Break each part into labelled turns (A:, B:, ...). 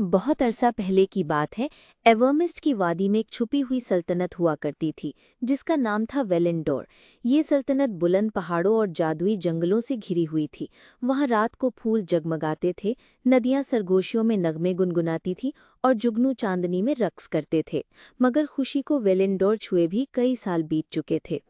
A: बहुत अरसा पहले की बात है। एवर्मिस्ट की वादी में एक छुपी हुई सल्तनत हुआ करती थी जिसका नाम था वेलेंडोर। ये सल्तनत बुलंद पहाड़ों और जादुई जंगलों से घिरी हुई थी। वहाँ रात को फूल जगमगाते थे, नदियाँ सरगोशियों में नगमे गुनगुनाती थी और जुगनू चांदनी में रक्स करते थे। मगर खुशी को वेलेंडोर छुए भी कई साल बीत चुके थे।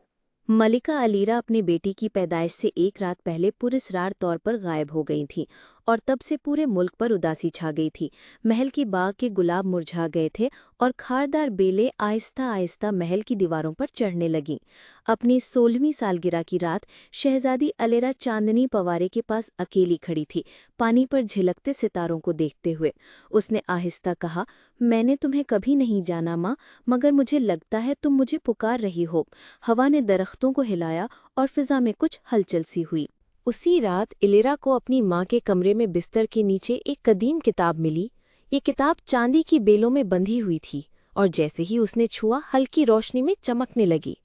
A: मलिका अलीरा अपनी बेटी की पैदाइश से एक रात पहले पुरस्रार तौर पर गायब हो गई थी और तब से पूरे मुल्क पर उदासी छा गई थी। महल की बाग के गुलाब मुरझा गए थे और खारदार बेलें आहिस्ता आहिस्ता महल की दीवारों पर चढ़ने लगीं। अपनी 16वीं सालगिरह की रात शहजादी अलेरा चांदनी पवारे के पास अकेली खड़ी थी, पानी पर झिलकते सितारों को देखते हुए। उसने आहिस्ता कहा, मैंने तुम्हें कभी नहीं जाना माँ, मगर मुझे लगता है तुम मुझे पुकार रही हो। हवा ने दरख्तों को हिलाया और फिजा में कुछ हलचल सी हुई। उसी रात इलेरा को अपनी माँ के कमरे में बिस्तर के नीचे एक कदीम किताब मिली। ये किताब चांदी की बेलों में बंधी हुई थी और जैसे ही उसने छुआ हल्की रोशनी में चमकने लगी।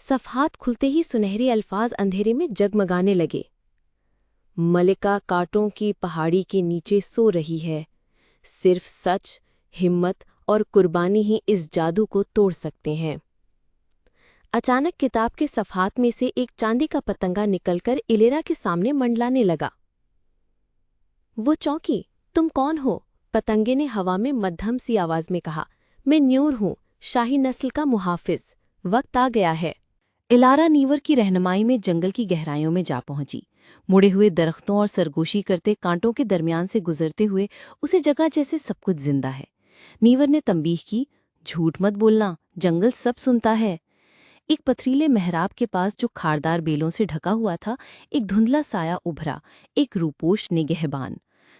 A: सफ़हात खुलते ही सुनहरे अल्फाज अंधेरे में जगमगाने लगे। मलिका कांटों की पहाड़ी के नीचे सो रही है। सिर्फ सच, हिम्मत और कुर्बानी ही इस जादू को तोड़ सकते हैं। अचानक किताब के सफ़हात में से एक चांदी का पतंगा निकलकर इलेरा के सामने मंडलाने लगा। वो चौंकी। तुम कौन हो? पतंगे ने हवा में मध्यम सी आवाज में कहा। मैं न्यूर हूँ, शाही नस्ल का मुहाफिज। वक्त आ गया है। इलारा नीवर की रहनुमाई में जंगल की गहराइयों में जा पहुंची। मुड़े हुए दरख्तों और सरगोशी करते कांटों के दरमियान से गुजरते हुए उसे जगह जैसे सब कुछ जिंदा है। नीवर ने तंबीह की, झूठ मत बोलना, जंगल सब सुनता है। एक पथरीले मेहराब के पास जो खारदार बेलों से ढका हुआ था, एक धुंधला साया उभरा, एक रूपोश निगहबान।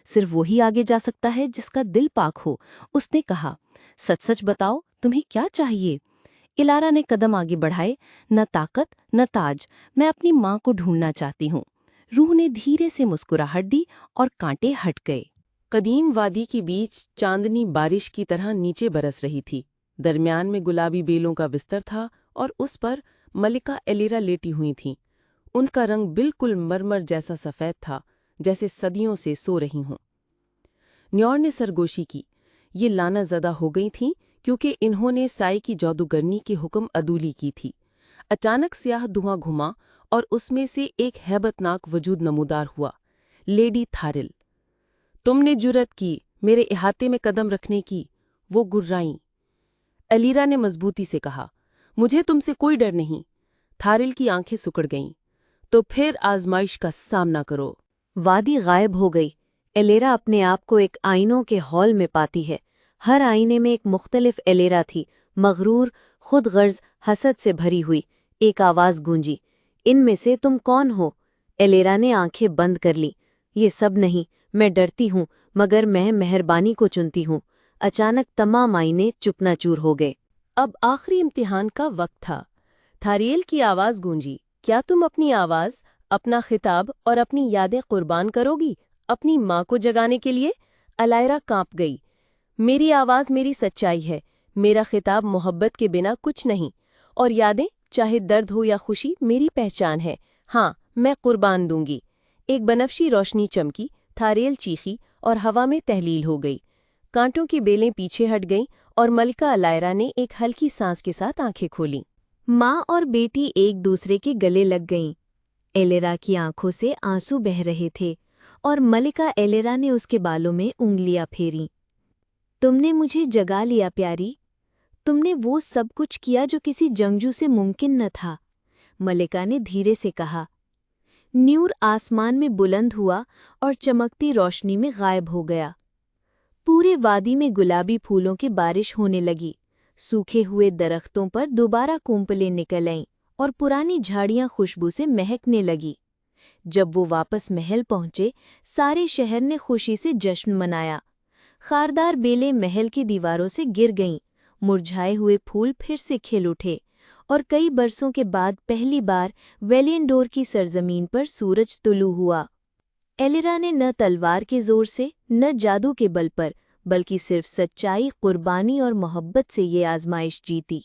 A: सिर्फ वही आगे जा सकता है जिसका दिल पाक हो। उसने कहा, सच सच बताओ, तुम्हें क्या चाहिए? इलारा ने कदम आगे बढ़ाए। न ताकत न ताज, मैं अपनी माँ को ढूंढना चाहती हूँ। रूह ने धीरे से मुस्कुराहट दी और कांटे हट गए।
B: कदीम वादी के बीच चांदनी बारिश की तरह नीचे बरस रही थी। दरमियान में गुलाबी बेलों का बिस्तर था और उस पर मलिका एलिरा लेटी हुई थीं। उनका रंग बिल्कुल मरमर जैसा सफ़ेद था, जैसे सदियों से सो रही हों। न्योर ने सरगोशी की। ये लाना ज़दा हो गई थीं क्योंकि इन्होंने साई की जादूगरनी की हुक्म अदूली की थी। अचानक स्याह धुआं घुमा और उसमें से एक हैबतनाक वजूद नमूदार हुआ। लेडी थारिल। तुमने जुर्रत की मेरे इहाते में कदम रखने की? वो गुर्राईं। अलीरा ने मजबूती से कहा, मुझे तुमसे कोई डर नहीं। थारिल की आंखें सुकड़ गईं। तो फिर आजमाइश का सामना करो।
A: वादी गायब हो गई। एलेरा अपने आप को एक आईनों के हॉल में पाती है। हर आईने में एक मुख्तलिफ एलेरा थी, मगरूर, खुद गर्ज, हसद से भरी हुई। एक आवाज़ गूंजी, इनमें से तुम कौन हो? एलेरा ने आंखें बंद कर ली। ये सब नहीं, मैं डरती हूँ, मगर मैं मेहरबानी को चुनती हूँ। अचानक तमाम आईने चुपनाचूर हो गए।
B: अब आखिरी इम्तिहान का वक्त था। थारियल की आवाज़ गूंजी, क्या तुम अपनी आवाज़, अपना खिताब और अपनी यादें कुर्बान करोगी अपनी माँ को जगाने के लिए? अलायरा कांप गई। मेरी आवाज़ मेरी सच्चाई है, मेरा खिताब मोहब्बत के बिना कुछ नहीं, और यादें, चाहे दर्द हो या खुशी, मेरी पहचान है। हाँ, मैं कुर्बान दूंगी। एक बनफशी रोशनी चमकी, थारियल चीखी और हवा में तहलील हो गई। कांटों की बेलें पीछे हट गईं और मलिका अलायरा ने एक हल्की सांस के साथ आंखें खोलीं।
A: माँ और बेटी एक दूसरे के गले लग गईं। एलेरा की आंखों से आंसू बह रहे थे और मलिका एलेरा ने उसके बालों में उंगलियां फेरीं। तुमने मुझे जगा लिया प्यारी, तुमने वो सब कुछ किया जो किसी जंगजू से मुमकिन न था, मलिका ने धीरे से कहा। न्यूर आसमान में बुलंद हुआ और चमकती रोशनी में गायब हो गया। पूरे वादी में गुलाबी फूलों की बारिश होने लगी। सूखे हुए दरख्तों पर दोबारा कोंपलें निकल आईं और पुरानी झाड़ियां खुशबू से महकने लगी। जब वो वापस महल पहुंचे, सारे शहर ने खुशी से जश्न मनाया। खारदार बेलें महल की दीवारों से गिर गईं, मुरझाए हुए फूल फिर से खिल उठे, और कई बरसों के बाद पहली बार वेलियनडोर की सरजमीन पर सूरज तुलू हुआ। एलिरा ने न तलवार के जोर से, न जादू के बल पर, बल्कि सिर्फ सच्चाई, कुर्बानी और मोहब्बत से ये आजमाइश जीती।